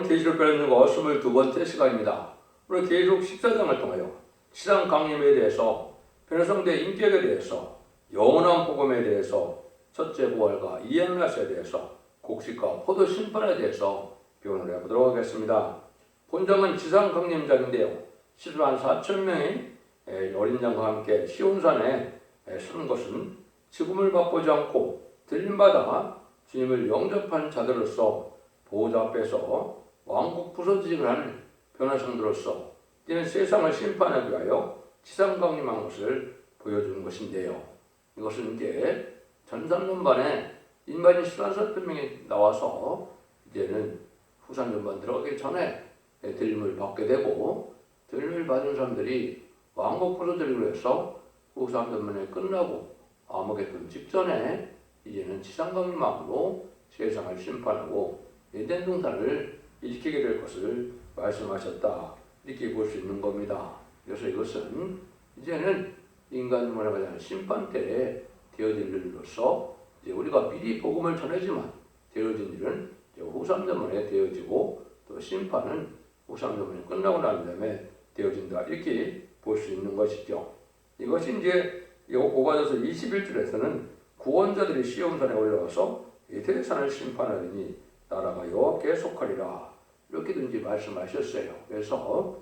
계시록 배우는 거 22번째 시간입니다. 오늘 계시록 14장을 통하여 치상 강림에 대해서, 변성대 인격에 대해서, 영원한 복음에 대해서, 첫째 부활과 이행라스에 대해서, 곡식과 포도 심판에 대해서 배운을 해보도록 하겠습니다. 본장은 지상 강림장인데요. 10만 4천 명의 어린 양과 함께 시온산에 서는 것은 죽음을 맛보지 않고 들림받아 주님을 영접한 자들로서 보호자 앞에서 왕국 부서지기를 하는 변화성들로서 이제는 세상을 심판하기 위하여 지상 강림한 것을 보여주는 것인데요. 이것은 이제 전산전반에 인반이 13명이 나와서 이제는 후산전반 들어가기 전에 들림을 받게 되고, 들림을 받은 사람들이 왕국 부서지기를 위해서 후산전반에 끝나고 아무개돈 직전에 이제는 지상 강림함으로 세상을 심판하고 에덴 동산을 일으키게 될 것을 말씀하셨다, 이렇게 볼 수 있는 겁니다. 그래서 이것은 이제는 인간만에 관한 심판 때에 되어질 일로서 이제 우리가 미리 복음을 전하지만 되어진 일은 후삼전만에 되어지고, 또 심판은 후삼전만이 끝나고 난 다음에 되어진다, 이렇게 볼 수 있는 것이죠. 이것이 이제 오가도서 21절에서는 구원자들이 시온산에 올라와서 에덴산을 심판하리니 나라가 여호와께 속하리라, 이렇게든지 말씀하셨어요. 그래서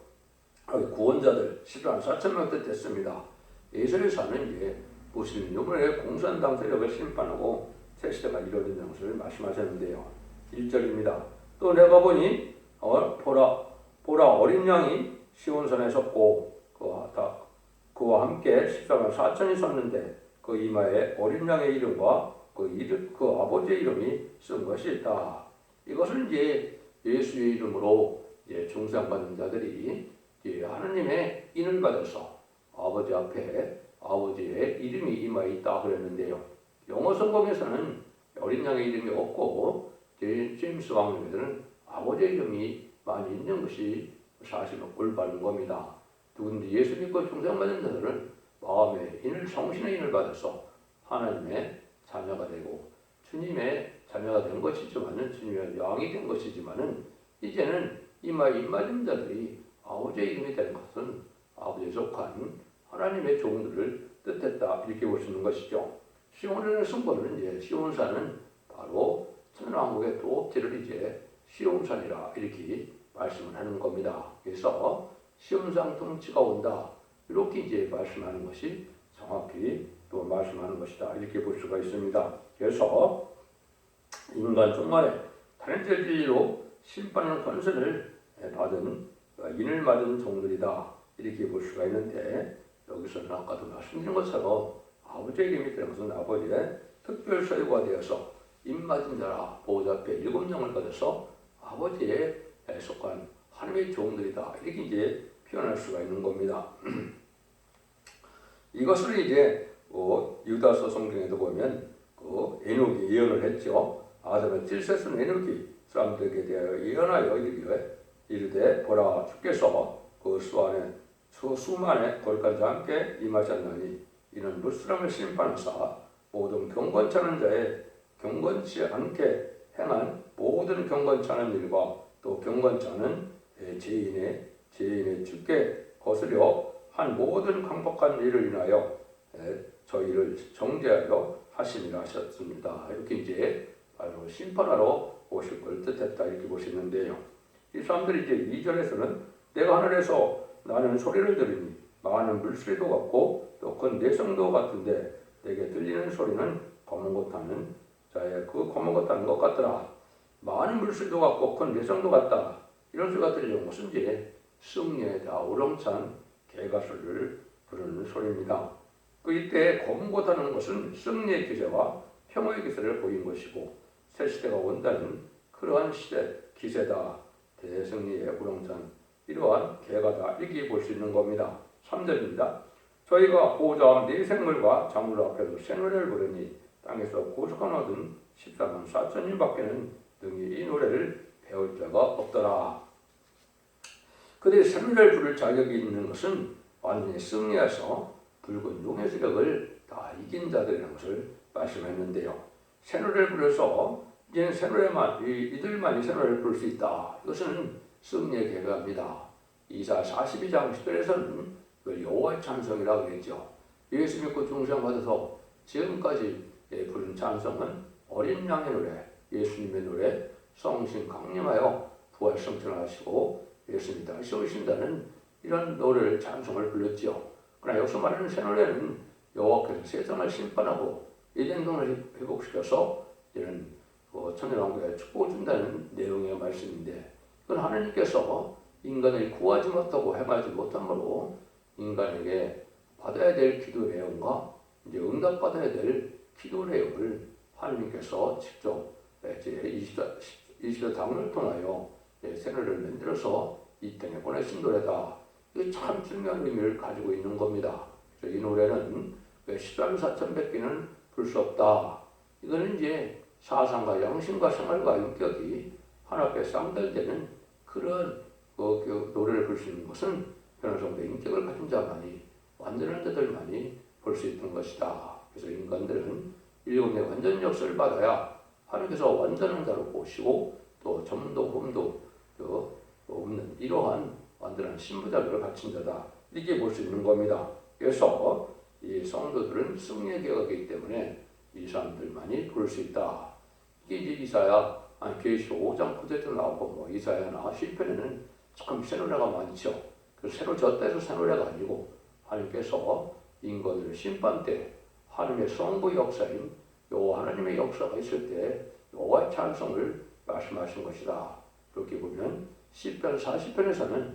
구원자들 10만 4천 명 됐습니다. 에서에서는 이제 무슬림 유물의 공산당 세력을 심판하고 새 시대가 이루어진다는 것을 말씀하셨는데요. 1절입니다. 또 내가 보니 보라 어린 양이 시온산에 섰고 그와 함께 14만 4천이 섰는데 그 이마에 어린 양의 이름과 그 아버지의 이름이 쓴 것이 있다. 이것은 이제 예수의 이름으로 이제 중상받는 자들이 이제 하나님의 인을 받아서 아버지 앞에 아버지의 이름이 이마에 있다 그랬는데요. 영어 성경에서는 어린 양의 이름이 없고 제임스 왕님에서는 아버지의 이름이 많이 있는 것이 사실은 올바른 겁니다. 누군지 예수 믿고 중상받는 자들은 마음의 인을, 성신의 인을 받아서 하나님의 자녀가 되고 주님의 자녀가 된 것이지만은, 주님의 왕이 된 것이지만은, 이제는 이마에 입맞은 자들이 아버지의 이름이 되는 것은 아버지에 속한 하나님의 종들을 뜻했다, 이렇게 보시는 것이죠. 시온산의 승부는 이제 시온산은 바로 천왕국의 도업지를 이제 시온산이라 이렇게 말씀을 하는 겁니다. 그래서 시온산 통치가 온다, 이렇게 이제 말씀하는 것이 정확히 또 말씀하는 것이다, 이렇게 볼 수가 있습니다. 그래서 인간뿐만에 다른 진리로 심판하는 권세를 받은 인을 받은 종들이다, 이렇게 볼 수가 있는데, 여기서는 아까도 말씀드린 것처럼 아버지의 이름이 되는 것은 아버지의 특별 소유가 되어서 인맞은 자라 보호자 앞에 7명을 받아서 아버지에 속한 하나님의 종들이다, 이렇게 이제 표현할 수가 있는 겁니다. 이것을 이제 유다서 성경에도 보면 에녹이 예언을 했죠. 아담의 찔셋은 에녹이 사람들에게 대하여 예언하여 이르되 보라, 주께서 그 수만의 돌까지 함께 임하셨나니 이는 무스람을 심판하사 모든 경건치 않은 자의 경건치 않게 행한 모든 경건치 않은 일과 또 경건치 않은 죄인의 주께 거스려 한 모든 강박한 일을 인하여 저희를 정죄하여 하심이라 하셨습니다. 이렇게 이제 바로 심판하러 오실 걸 뜻했다, 이렇게 보시는데요. 이 사람들이 이제 2절에서는 내가 하늘에서 나는 소리를 들으니 많은 물소리도 같고 또 큰 내성도 같은데 내게 들리는 소리는 검은 것 하는 자의 그 검은 것 하는 것 같더라. 많은 물소리도 같고 큰 내성도 같다, 이런 소리가 들리는 것은 이제 승리에다 우렁찬 개가 소리를 부르는 소리입니다. 이때 검은 것 하는 것은 승리의 기세와 평화의 기세를 보인 것이고, 새 시대가 온다는 그러한 기세다, 대승리의 우렁찬 이러한 개가다, 이렇게 볼 수 있는 겁니다. 3절입니다. 저희가 보호자 네 생물과 작물 앞에서 새 노래를 부르니 땅에서 고속함 얻은 14만 4천인 밖에는 능히 이 노래를 배울 자가 없더라. 그들이 새 노래를 부를 자격이 있는 것은 완전히 승리해서 붉은 용의 세력을 다 이긴 자들이라는 것을 말씀했는데요. 새 노래를 부려서 이제는 새노래만 이들만이 새노래를 부를 수 있다. 이것은 승리의 계획입니다. 이사 42장 10절에서는 이걸 여호와의 찬송이라고 했죠. 예수 믿고 중생받아서 지금까지 부른 찬송은 어린 양의 노래, 예수님의 노래, 성신 강림하여 부활 승천하시고 예수님이 다시 오신다는 이런 노래를 찬송을 불렀지요. 그러나 여기서 말하는 새 노래는 여호와께서 세상을 심판하고 에덴동을 회복시켜서 이런 천년왕국에 축복을 준다는 내용의 말씀인데, 그건 하나님께서 인간을 구하지 못하고 행하지 못함으로 인간에게 받아야 될 기도 내용과 이제 응답받아야 될 기도 내용을 하나님께서 직접 이제 20대 당을 통하여 새노래를 만들어서 이 땅에 보내신 노래다. 이게 참 중요한 의미를 가지고 있는 겁니다. 그래서 이 노래는 13,400개는 부를 수 없다. 이거는 이제 사상과 양심과 생활과 인격이 하나님께 쌍달되는 그런 노래를 부를 수 있는 것은 변화성도 인격을 가진 자만이, 완전한 자들만이 볼 수 있는 것이다. 그래서 인간들은 일곱 내 완전 역사를 받아야 하나님께서 완전한 자로 보시고 또 점도 흠도 없는 이러한 완전한 신부자를 갖춘 자다. 이렇게 볼 수 있는 겁니다. 그래서 이 성도들은 승리의 계획이기 때문에 이 사람들만이 부를 수 있다. 이게 이제 이사야 계시록 5장 9절도 나오고 이사야나 시편에는 참 새노래가 많죠. 그래서 새로 졌다 해서 새노래가 아니고 하나님께서 인간을 심판 때 하나님의 성부 역사인 여호와 하나님의 역사가 있을 때 여호와의 찬송을 말씀하신 것이다. 그렇게 보면 시편 40편에서는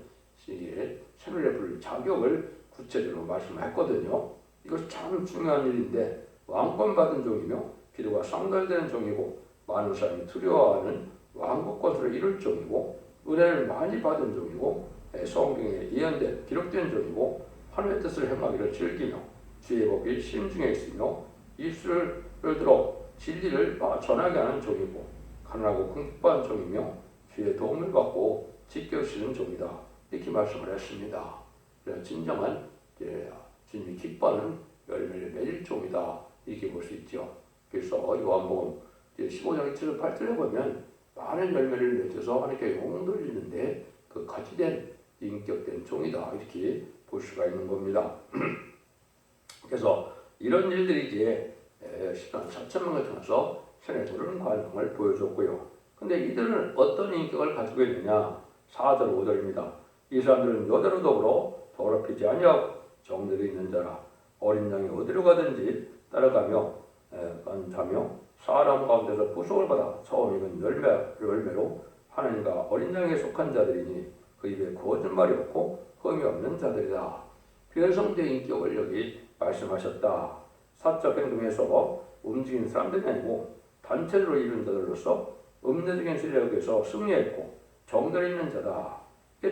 새노래 부를 자격을 구체적으로 말씀했거든요. 이것이 참 중요한 일인데, 왕권 받은 종이며 기도가 상달되는 종이고 많은 사람이 두려워하는 왕국 권세를 이룰 종이고 은혜를 많이 받은 종이고 성경에 예언된 기록된 종이고 하나님의 뜻을 행하기를 즐기며 주의 법이 심중에 있으며 입술을 들어 진리를 전하게 하는 종이고 가난하고 궁핍한 종이며 주의 도움을 받고 지켜주시는 종이다. 이렇게 말씀을 했습니다. 진정한 주님이 기뻐하는 열매를 맺을 종이다. 이렇게 볼 수 있죠. 그래서 요한복음 15장 1절 8절에 보면 많은 열매를 맺어서 하나님께 영광 돌리는데 그 가지된 인격된 종이다. 이렇게 볼 수가 있는 겁니다. 그래서 이런 일들이 이제 4,000명을 통해서 신의 부르는 과정을 보여줬고요. 근데 이들은 어떤 인격을 가지고 있느냐? 4절 5절입니다. 이 사람들은 여대로 더럽히지 아니하고 정들이 있는 자라. 어린 양이 어디로 가든지 따라가며 자며 사람 가운데서 부속을 받아 처음 익은 열매로 하나님과 어린 양에 속한 자들이니 그 입에 거짓말이 없고 흠이 없는 자들이다. 변성된 인격을 여기 말씀하셨다. 사적 행동에서 움직이는 사람들이 아니고 단체로 이룬 자들로서 음료적인 세력에서 승리했고 정들이 있는 자다.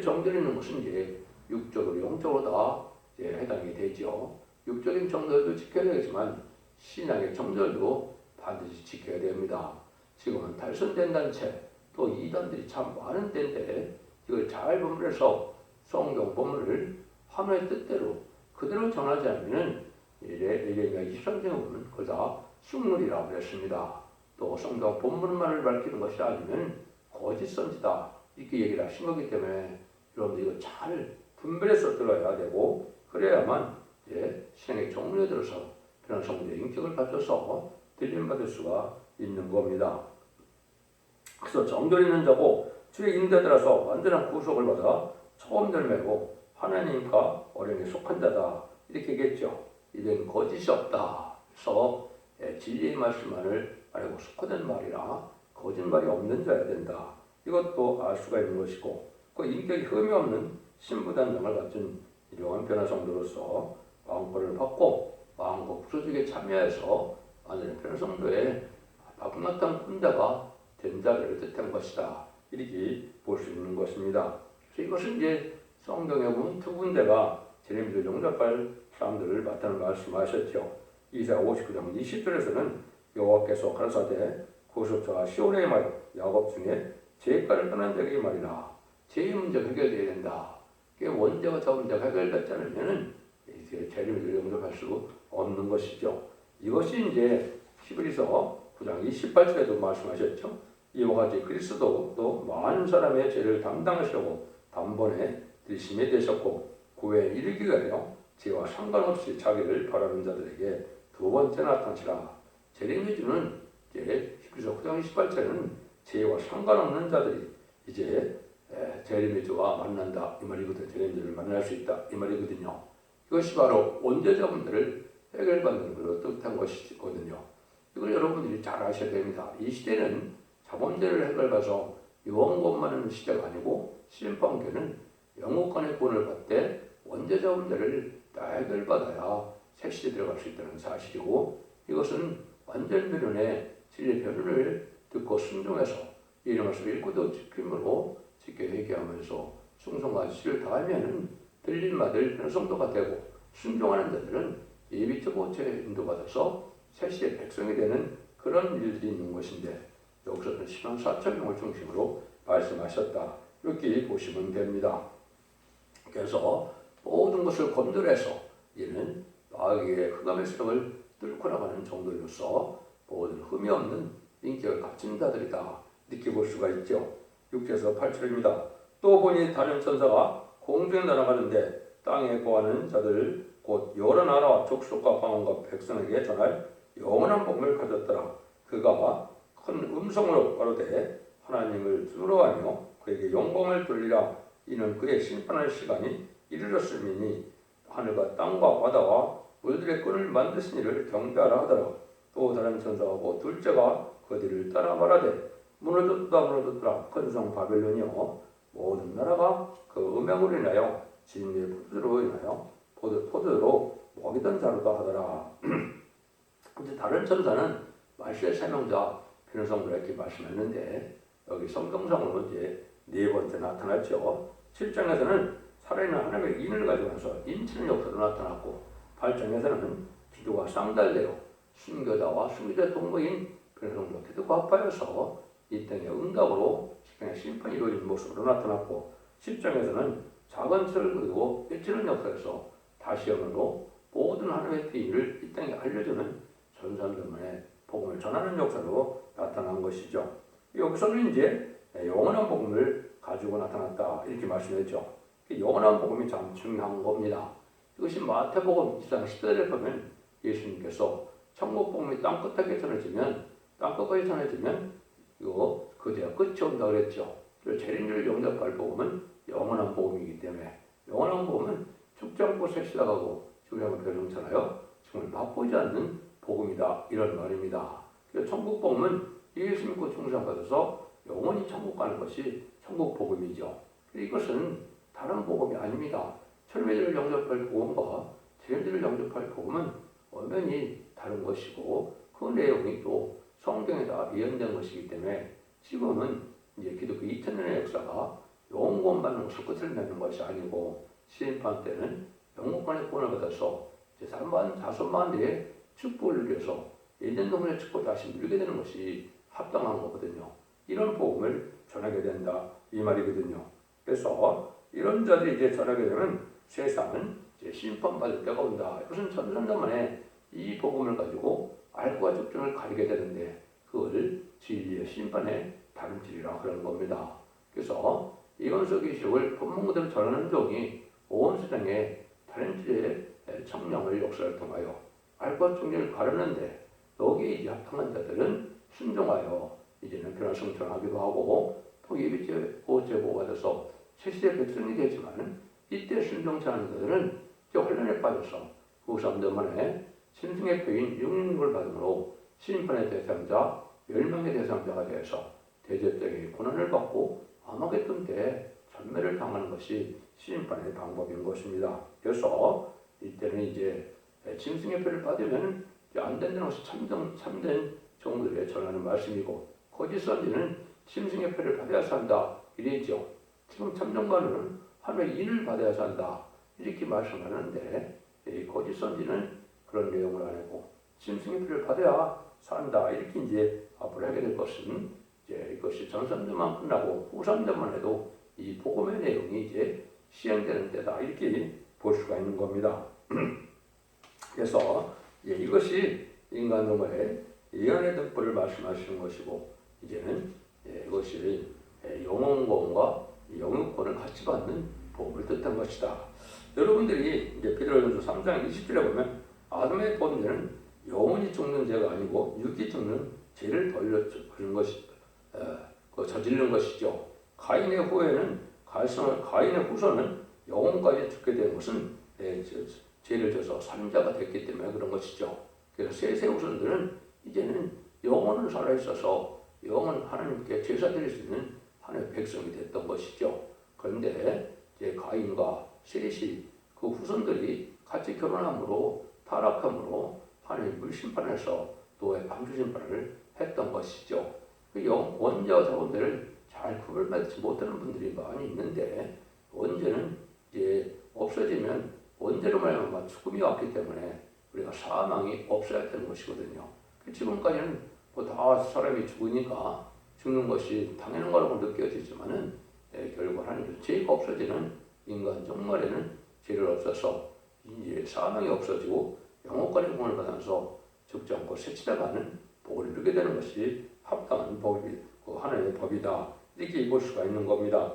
정들이 있는 것은 이제 육적으로 영적으로 다 해당이 되죠. 육적인 정들도 지켜야 되지만 신앙의 정들도 반드시 지켜야 됩니다. 지금은 탈선된 단체 또 이단들이 참 많은 때인데 이걸 잘 분별해서 성경 본문을 하나님의 뜻대로 그대로 전하지 않으면 예레미야 23장에 보면 그걸 다 흉물이라고 그랬습니다. 또 성경 본문만을 밝히는 것이 아니면 거짓 선지다 이렇게 얘기를 하신 거기 때문에 여러분들 이거 잘 분별해서 들어야 되고 그래야만 신앙의 정리에 들어서 그런 성도의 인격을 갖춰서 들림받을 수가 있는 겁니다. 그래서 정결 있는 자고 주의 인도에 따라서 완전한 구속을 받아 처음 열매로 하나님과 어린이에 속한 자다 이렇게 얘기했죠. 이는 거짓이 없다. 그래서 진리의 말씀만을 말하고 속하는 말이라 거짓말이 없는 자여야 된다. 이것도 알 수가 있는 것이고 그 인격이 흠이 없는 신부단장을 갖춘 일용한 변화성도로서 왕권을 받고 왕국 구조직에 참여해서 완전히 변화성도의 바꿈나탄 군자가 된 자를 뜻한 것이다. 이렇게 볼 수 있는 것입니다. 그래서 이것은 이제 성경에 보면 두 군데가 제레미야를 용접할 사람들을 나타내 말씀하셨죠. 이사야 59장 20절에서는 여호와께서 가라사대 구속자가 시온에 말하여 야곱 중에 죄가를 떠난 자에게 말이라. 죄의 문제가 해결되어야 된다. 원죄와 저문제가 해결되지 않으면 제레미야를 용접할 수 없는 것이죠. 이것이 이제 히브리서 9장 28절에도 말씀하셨죠. 이와 같이 그리스도도 많은 사람의 죄를 담당하시려고 단번에 들심이 되셨고 구에 이르기 위하여 죄와 상관없이 자기를 바라는 자들에게 두 번째 나타나시라. 재림의 주는 이제 히브리서 9장 28절에는 죄와 상관없는 자들이 이제 재림의 주와 만난다 이 말이거든요. 재림의 주를 만날 수 있다 이 말이거든요. 이것이 바로 원죄자분들을 해결받는 것으로 뜻한 것이거든요. 이걸 여러분들이 잘 아셔야 됩니다. 이 시대는 자본주의를 해결해서 유언권만은 시대가 아니고 심판계는 영국간의 구원을 받되 원죄자분들을 다 해결받아야 새 시대에 들어갈 수 있다는 사실이고 이것은 완전 변론의 진리 변론을 듣고 순종해서 이름을 읽고도 지킴으로 지켜 회개하면서 충성과 지를 다하면은 들린 마들 변성도가 되고 순종하는 자들은 예비처보체에 인도받아서 새 시대 백성이 되는 그런 일들이 있는 것인데 여기서는 10만 4천 명을 중심으로 말씀하셨다. 이렇게 보시면 됩니다. 그래서 모든 것을 건드려서 이는 마귀의 흑암의 세력을 뚫고 나가는 정도로서 모든 흠이 없는 인격을 갖춘 자들이다. 이렇게 볼 수가 있죠. 6절에서 8절입니다. 또 보니 다른 천사가 공중에 날아가는데 땅에 거하는 자들 곧 여러 나라와 족속과 방언과 백성에게 전할 영원한 복음을 가졌더라. 그가 큰 음성으로 가로되 하나님을 두려워하며 그에게 영광을 돌리라. 이는 그의 심판할 시간이 이르렀음이니 하늘과 땅과 바다와 물들의 끈을 만드신 이를 경배하라 하더라. 또 다른 천사하고 둘째가 그들을 따라 말하되 무너졌다 큰 성 바벨론이여 모든 나라가 그 음행으로 인하여 진리의 포도로 인하여 포도로 먹이던 자로다 하더라. 이제 다른 천사는 말세의 사명자 변호성부라 이렇게 말씀했는데 여기 성경상으로 이제 네 번째 나타났죠. 7장에서는 살아있는 하나님의 인을 가져와서 인치는 역사로 나타났고 8장에서는 기도가 쌍달되어 순교자와 순교자 동거인 변호성부가 기도가 합하여서 이 땅의 응답으로 십장의 심판이 이루어진 모습으로 나타났고 10장에서는 작은 철을 그리고 일치는 역사에서 다시 영으로 모든 하나님의 비밀을 이 땅에 알려주는 전산들만의 복음을 전하는 역사로 나타난 것이죠. 여기서는 이제 영원한 복음을 가지고 나타났다 이렇게 말씀했죠. 영원한 복음이 참 중요한 겁니다. 이것이 마태복음 24절에 보면 예수님께서 천국 복음이 땅끝까지 전해지면 이거 그대가 끝이 온다 그랬죠. 재림을 영접할 복음은 영원한 복음이기 때문에 영원한 복음은 죽지 않고 셋시다가고 죽지 않고 변형잖아요. 정말 맛보지 않는 복음이다 이런 말입니다. 그래서 천국 복음은 예수 믿고 충성받아서 영원히 천국 가는 것이 천국 복음이죠. 이것은 다른 복음이 아닙니다. 철매들을 영접할 복음과 재림들을 영접할 복음은 엄연히 다른 것이고 그 내용이 또 성경에다 예언된 것이기 때문에 지금은 이제 기독교 2000년의 역사가 영원 받는 것을 끝을 맺는 것이 아니고 심판 때는 영원간의 구원을 받아서 제3만 자손만 대의 축복을 누려서 1년 동안의 축복을 다시 누리게 되는 것이 합당한 거거든요. 이런 복음을 전하게 된다 이 말이거든요. 그래서 이런 자들이 이제 전하게 되면 세상은 이제 심판받을 때가 온다. 이것은 천년만에 이 복음을 가지고 알과 죽중을 가리게 되는데 그걸 진리의 심판의 다른 길이라 그런 겁니다. 그래서 이건서 계시록을 본문 그대로 전하는 종이 온 세상에 다른 길의 청량을 역사를 통하여 알과 죽중을 가르는데 여기에 이제 합당한 자들은 순종하여 이제는 변화성 전하기도 하고 또 예비죄 보호받아서 새시대 백성이 되지만 이때 순종치 않은 자들은 이제 혼란에 빠져서 그 사람들만의 신승의 표인 육륜을 받음으로 심판의 대상자, 멸망의 대상자가 되어서 대제적인 고난을 받고 아마겟돈 때 전멸을 당하는 것이 심판의 방법인 것입니다. 그래서 이때는 이제 짐승의 표를 받으면 안 된다는 것이 참된 종들에 전하는 말씀이고 거짓 선지는 짐승의 표를 받아야 한다 이랬죠. 지금 참정관은 하나님의 인을 받아야 한다 이렇게 말씀하는데 거짓 선지는 그런 내용을 안 하고 짐승의 표를 받아야 산다 이렇게 이제 앞으로 하게 될 것은 이제 이것이 전선들만 끝나고 후선들만 해도 이 복음의 내용이 이제 시행되는 때다 이렇게 볼 수가 있는 겁니다. 그래서 이것이 인간동의 예언의 등불을 말씀하시는 것이고 이제는 이것이 영혼권과 영육권을 같이 받는 복을 뜻한 것이다. 여러분들이 이제 베드로전서 3장 20절에 보면 아담의 범죄는 영혼이 죽는 죄가 아니고 육이 죽는 죄를 그런 것이 저지르는 것이죠. 가인의 후손은 영혼까지 죽게 된 것은 죄를 져서 살인자가 됐기 때문에 그런 것이죠. 그래서 셋의 후손들은 이제는 영혼은 살아있어서 영혼 하나님께 제사 드릴 수 있는 하나님의 백성이 됐던 것이죠. 그런데 이제 가인과 셋이 그 후손들이 같이 결혼함으로 타락함으로 하나님 불심판에서 노예 방주심판을 했던 것이죠. 그 원죄와 자원들을 잘 구별받지 못하는 분들이 많이 있는데 원죄는 이제 없어지면 원죄로 말하면 죽음이 왔기 때문에 우리가 사망이 없어야 되는 것이거든요. 지금까지는 다 사람이 죽으니까 죽는 것이 당연한 거라고 느껴지지만은 결국 하나님 죄가 없어지는 인간 정말에는 죄를 없어서 이제 사망이 없어지고 영혼까지 구원을 받아서 죽지 않고 세치다가는 복을 누리게 되는 것이 합당한 법이 하나님의 법이다. 이렇게 볼 수가 있는 겁니다.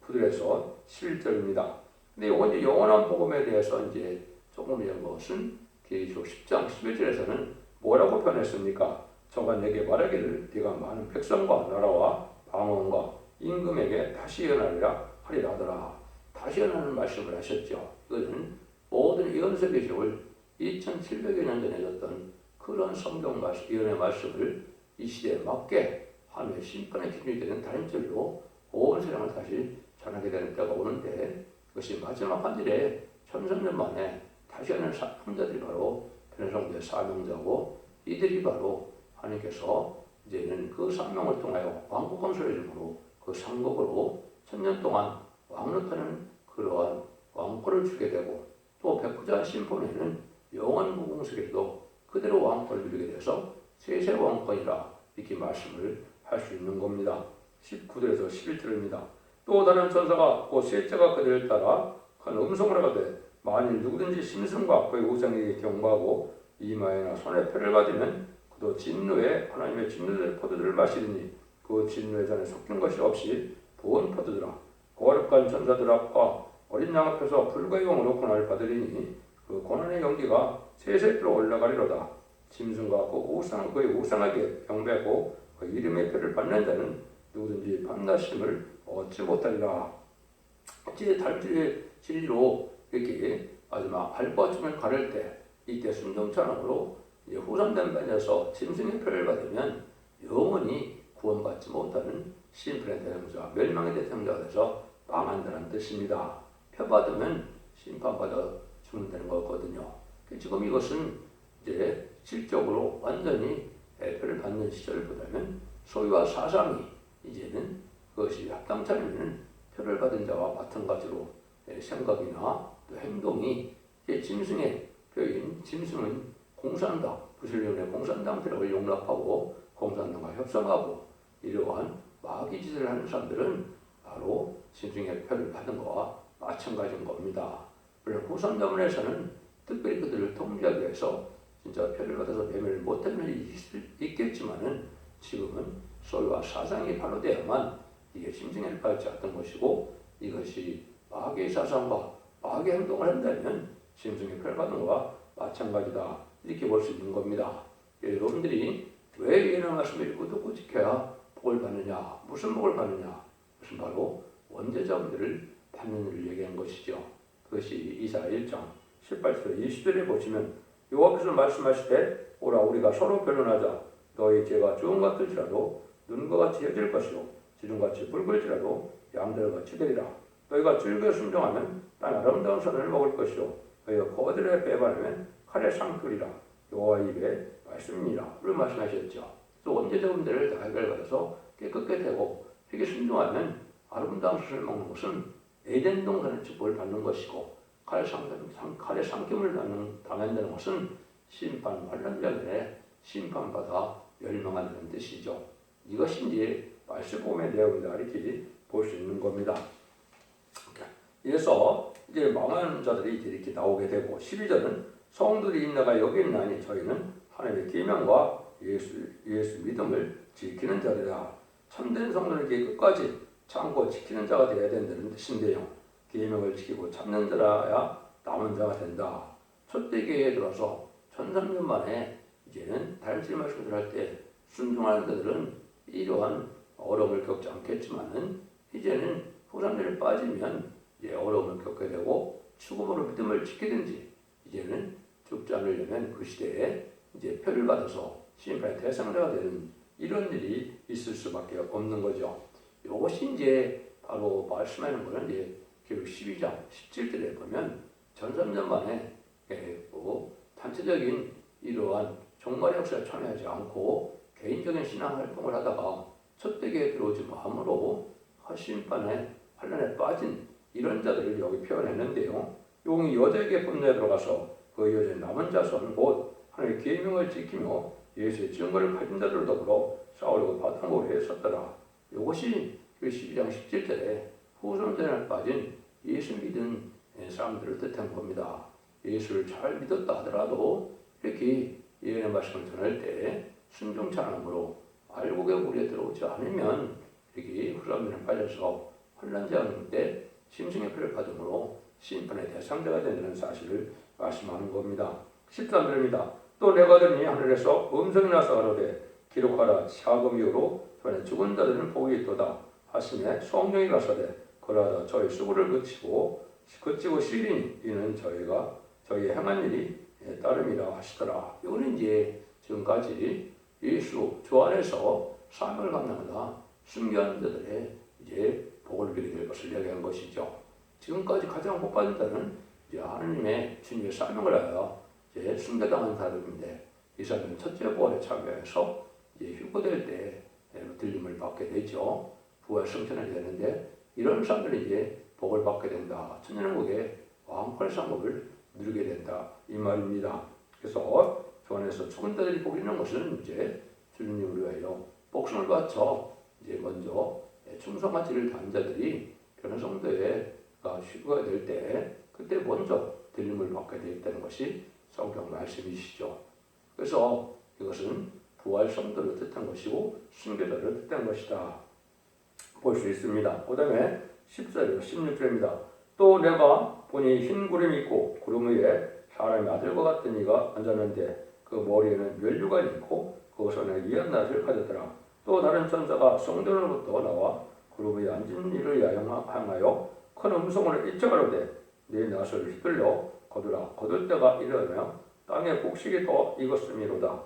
그래서 11절입니다. 근데 이제 영원한 복음에 대해서 이제 조금 이런 것은 계시록 10장 11절에서는 뭐라고 표현했습니까? 저가 내게 말하기를 네가 많은 백성과 나라와 방언과 임금에게 다시 예언하리라 하더라. 다시 예언하는 말씀을 하셨죠. 이것은 모든 예언서 계시록을 2700여 년 전에 줬던 그런 성경 예언의 말씀을 이 시대에 맞게 하며 심판의 기준이 되는 달인절로 온 세상을 다시 전하게 되는 때가 오는데 그것이 마지막 한일에 천성년 만에 다시 하는 사명자들이 바로 변성대 사명자고 이들이 바로 하나님께서 이제는 그 사명을 통하여 왕국건설의 이름으로 그 상국으로 천년 동안 왕노하는 그러한 왕권을 주게 되고 또 백부자 심판에는 영원 무궁석에도 그대로 왕권을 누리게 돼서 세세 왕권이라 이렇게 말씀을 할 수 있는 겁니다. 19절에서 11절입니다. 또 다른 천사가 곧 셋째가 그들을 따라 큰 음성을 하되 만일 누구든지 심승과 그의 우상에게 경배하고 이마에나 손에 표를 받으면 그도 진노에 하나님의 진노의 포도주를 마시리니 그 진노의 잔에 섞인 것이 없이 부은 포도주라. 거룩한 천사들 앞과 어린 양 앞에서 불과 영으로 고난을 받으리니 그 고난의 연기가 세세로 올라가리로다. 짐승과 그의 우상에게 경배하고 그 이름의 표를 받는 자는 누구든지 밤낮심을 얻지 못하리라. 이제 달주의 진리로 이렇게 마지막 알과춤을 가를 때 이때 순종찬양으로 후손된 반에서 짐승의 표를 받으면 영원히 구원받지 못하는 심판의 대상자, 멸망의 대상자가 돼서 망한다는 뜻입니다. 표 받으면 심판받아 죽는다는 거거든요. 지금 이것은 이제 실적으로 완전히 표를 받는 시절보다는 소유와 사상이 이제는 그것이 합당치 않으면 표를 받은 자와 마찬가지로 생각이나 또 행동이 짐승의 표인 짐승은 공산당, 부실령의 공산당들을 용납하고 공산당과 협상하고 이러한 마귀 짓을 하는 사람들은 바로 짐승의 표를 받은 것과 마찬가지인 겁니다. 그래서 후손자문에서는 특별히 그들을 통제하기 위해서 진짜 표를 받아서 매매를 못하는 일이 있겠지만은 지금은 소유와 사상이 바로 돼야만 이게 짐승을 받지 않던 것이고 이것이 마귀의 사상과 마귀의 행동을 한다면 짐승의 표를 받는 것과 마찬가지다. 이렇게 볼 수 있는 겁니다. 여러분들이 왜 예언의 말씀을 읽고 듣고 지켜야 복을 받느냐? 무슨 복을 받느냐? 그것은 바로 원죄자분들을 받는 일을 얘기한 것이죠. 그것이 이사야 1장 18절 20절에 보시면 여호와께서 말씀하시되 오라 우리가 서로 변론하자. 너희 죄가 주홍 같을지라도 눈과 같이 해질 것이요 지름같이 붉을지라도 양들같이 되리라. 너희가 즐겨 순종하면 땅 아름다운 선을 먹을 것이요 너희가 거들에 배반하면 칼에 상끌이라. 여호와 입에 말씀이니라. 를 말씀하셨죠. 또 원죄자분들을 다 해결받아서 깨끗게 되고 이렇게 순종하면 아름다운 선을 먹는 것은 에덴 동산의 축복을 받는 것이고 칼에 상김을 당한다는 것은 심판 환란전에 심판받아 멸망한다는 뜻이죠. 이것이 이제 말씀복음의 내용이다 이렇게 볼 수 있는 겁니다. 그래서 이제 망하는 자들이 이렇게 나오게 되고 12절은 성들이 인내가 여기 있나니 저희는 하나님의 계명과 예수 믿음을 지키는 자들이라. 참된 성도에게 끝까지 참고 지키는 자가 되어야 된다는 뜻인데요. 계명을 지키고 참는 자라야 남은 자가 된다. 첫대 교회에 들어서 1300년 만에 이제는 다른 말씀을 할 때 순종하는 자들은 이러한 어려움을 겪지 않겠지만은 이제는 후삼들이 빠지면 이제 어려움을 겪게 되고 죽음으로 믿음을 지키든지 이제는 죽지 않으려면 그 시대에 이제 표를 받아서 심판의 대상자가 되는 이런 일이 있을 수밖에 없는 거죠. 이것이 이제 바로 말씀하는 거는 이제 기록 12장 17절에 보면 1300년 만에 단체적인 이러한 종말의 역사에 참여하지 않고 개인적인 신앙 활동을 하다가 첫대기에 들어오지 마음으로 심판의 환란에 빠진 이런 자들을 여기 표현했는데요. 용이 여자에게 분노에 들어가서 그 여자의 남은 자손 곧 하나님의 계명을 지키며 예수의 증거를 가진 자들 더불어 싸우려고 바탕으로 섰더라. 이것이 그 12장 17절에 후손전에 빠진 예수 믿은 사람들을 뜻한 겁니다. 예수를 잘 믿었다 하더라도 이렇게 예언의 말씀을 전할 때 순종치 않음으로 알곡의 물에 들어오지 않으면 이렇게 후손전에 빠져서 환난제하는 때 심승의 표를 받음으로 심판의 대상자가 된다는 사실을 말씀하는 겁니다. 13절입니다. 또 내가 들으니 하늘에서 음성이 나서 가로되 기록하라. 사금 이후로 전에 죽은 자들은 복이 있도다 하시매 성령이 가서되 그러하다 저희 수고를 그치고 쉬리니 이는 저희의 행한 일이 따름이라 하시더라. 이거는 이제 지금까지 예수 주 안에서 사명을 감당하다 순교한 자들의 이제 복을 누리게 될 것을 이야기한 것이죠. 지금까지 가장 복 받은 자는 이제 하나님의 주님의 사명을 하여 이제 순교당한 사람인데 이 사람은 첫째 부활에 참여해서 이제 휴거될 때 들림을 받게 되죠. 부활 성천하게 되는데 이런 사람들이 이제 복을 받게 된다. 천년왕국의 왕권의 상급을 누리게 된다 이 말입니다. 그래서 주 안에서 죽은 자들이 복 있는 것은 이제 주님을 위하여 목숨을 바쳐 이제 먼저 충성한 지를 다한 자들이 변화성도가 휴거가 될 때 그때 먼저 들림을 받게 되었다는 것이 성경 말씀이시죠. 그래서 이것은 부활 성도를 뜻한 것이고 순교자를 뜻한 것이다 볼 수 있습니다. 그 다음에 14절 16절입니다. 또 내가 보니 흰 구름이 있고 구름 위에 사람의 아들과 같은 이가 앉았는데 그 머리에는 면류관이 있고 그 손에 이한 낫을 가졌더라. 또 다른 천사가 성전으로부터 나와 구름 위에 앉은 이를 향하여 큰 음성으로 일찍가로되 네 낫을 휘둘러 거두라. 거둘 때가 이르며 땅의 곡식이 더 익었음이로다.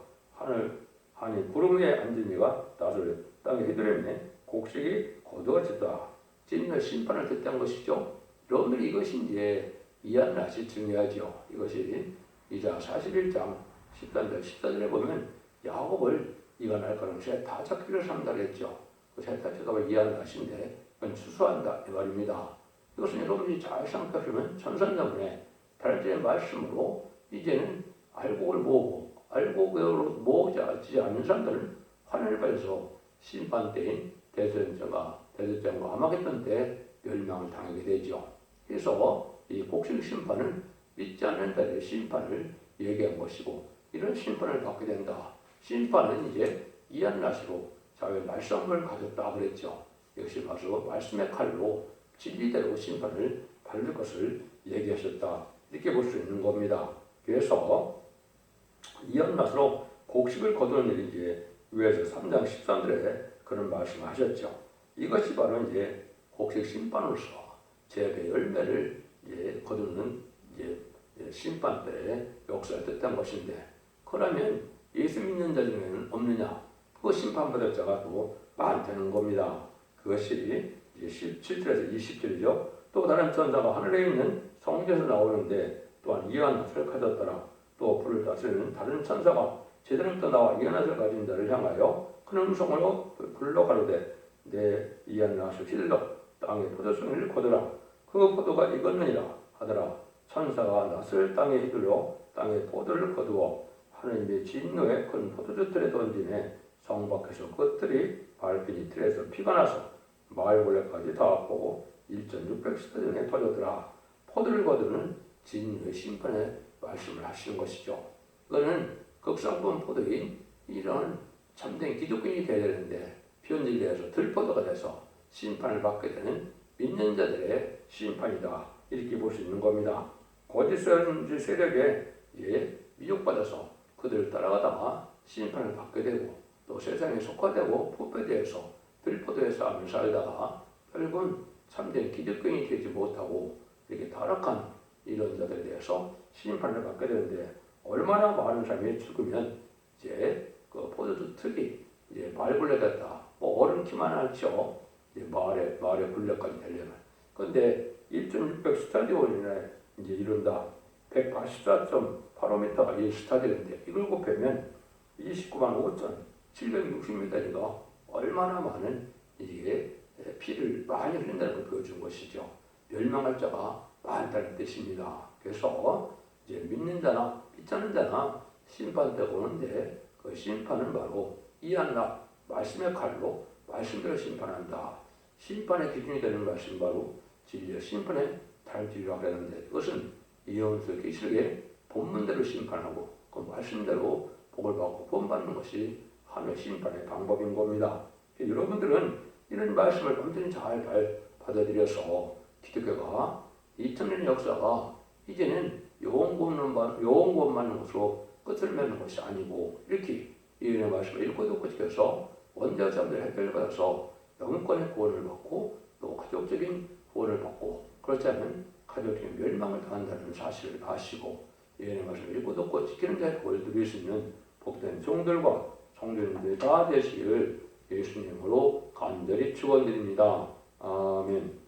하니 구름 위에 앉은 이가 낫을 땅에 휘두르매 곡식이 거두어지다. 찐의 심판을 뜻한 것이죠. 여러분들 이것이 이제 이한 낫이 중요하죠. 이것이 이자 41장 13절 14절에 보면 야곱을 이가 날 가능성에 다 잡기를 삼다 했죠. 그 세탁자가 이한 낫인데 그건 추수한다 이 말입니다. 이것은 여러분이 잘 생각하시면 천선자문에 달자의 말씀으로 이제는 알곡을 모으고 알곡으로 모으지 않는 사람들은 환난을 받아서 심판 때인 대전장과 아마겟돈 때 멸망을 당하게 되죠. 그래서 이 곡식 심판은 믿지 않는 자들의 심판을 얘기한 것이고 이런 심판을 받게 된다. 심판은 이제 이한낫으로 자기의 말썽을 가졌다 그랬죠. 역시 바로 말씀의 칼로 진리대로 심판을 받을 것을 얘기하셨다. 이렇게 볼 수 있는 겁니다. 그래서 이한낫으로 곡식을 거두는 일이 이제 위에서 3장 13절에 그런 말씀을 하셨죠. 이것이 바로 이제 곡식 심판으로서 재배 열매를 이제 거두는 이제 심판 때의 역사를 뜻한 것인데, 그러면 예수 믿는 자 중에는 없느냐? 그 심판받을 자가 또 많다는 겁니다. 그것이 이제 17절에서 20절이죠. 또 다른 천사가 하늘에 있는 성전에서 나오는데 또한 이한 낫을 가졌더라. 또 불을 다스리는 다른 천사가 제자로부터 나와 이한 낫을 가진 자를 향하여 큰 음성으로 불러 가로되 내 이한 낫을 휘둘러 땅에 포도송이를 거두라. 그 포도가 익었느니라 하더라. 천사가 낫을 땅에 휘둘러 땅에 포도를 거두어 하나님의 진노의 큰 포도주 틀에 던지네 성 밖에서 그 틀이 밟히니 틀에서 피가 나서 마을골레까지 닿았고 1,600시대전에 터졌더라. 포도를 거두는 진노의 심판의 말씀을 하시는 것이죠. 이거는 극성분 포도인 이런 참된 기독교인이 되어야 되는데 변질되어서 들포도가 돼서 심판을 받게 되는 믿는 자들의 심판이다. 이렇게 볼 수 있는 겁니다. 거짓 선지 세력에 미혹받아서 그들을 따라가다가 심판을 받게 되고 또 세상에 속화되고 부패되어서 들포도의 삶을 살다가 결국은 참된 기독교인이 되지 못하고 이렇게 타락한 이런 자들에 대해서 심판을 받게 되는데 얼마나 많은 사람이 죽으면 그 포도주 특이 말굴레 됐다. 뭐 어른 키만 하죠. 말의 굴레까지 되려면. 근데 1.600 스타디온이나 이른다. 184.85m가 이 스타디온인데 이걸 곱하면 29만 5,760m니까 얼마나 많은 피를 많이 흘린다는 걸 보여준 것이죠. 멸망할 자가 많다는 뜻입니다. 그래서 믿는 자나 믿지 않는 자나 심판대가 오는데 그 심판은 바로 이하나 말씀의 칼로 말씀대로 심판한다. 심판의 기준이 되는 말씀 바로 진리의 심판의 달길이라고 하는데 이것은 이혼수 계시록의 본문대로 심판하고 그 말씀대로 복을 받고 본받는 것이 하나의 심판의 방법인 겁니다. 여러분들은 이런 말씀을 완전히 잘 받아들여서 기독교가 2000년 역사가 이제는 요원구원만 것으로 끝을 맺는 것이 아니고 이렇게 이은의 말씀을 읽고 듣고 지켜서 원자 사람들 해결받아서 영권의 구원을 받고 또 가족적인 구원을 받고 그렇지 않으면 가족적인 멸망을 당한다는 사실을 아시고 이은의 말씀을 읽고 듣고 지키는 자의 복을 누릴 수 있는 복된 종들과 성도님들 다 되시기를 예수님으로 간절히 축원드립니다. 아멘.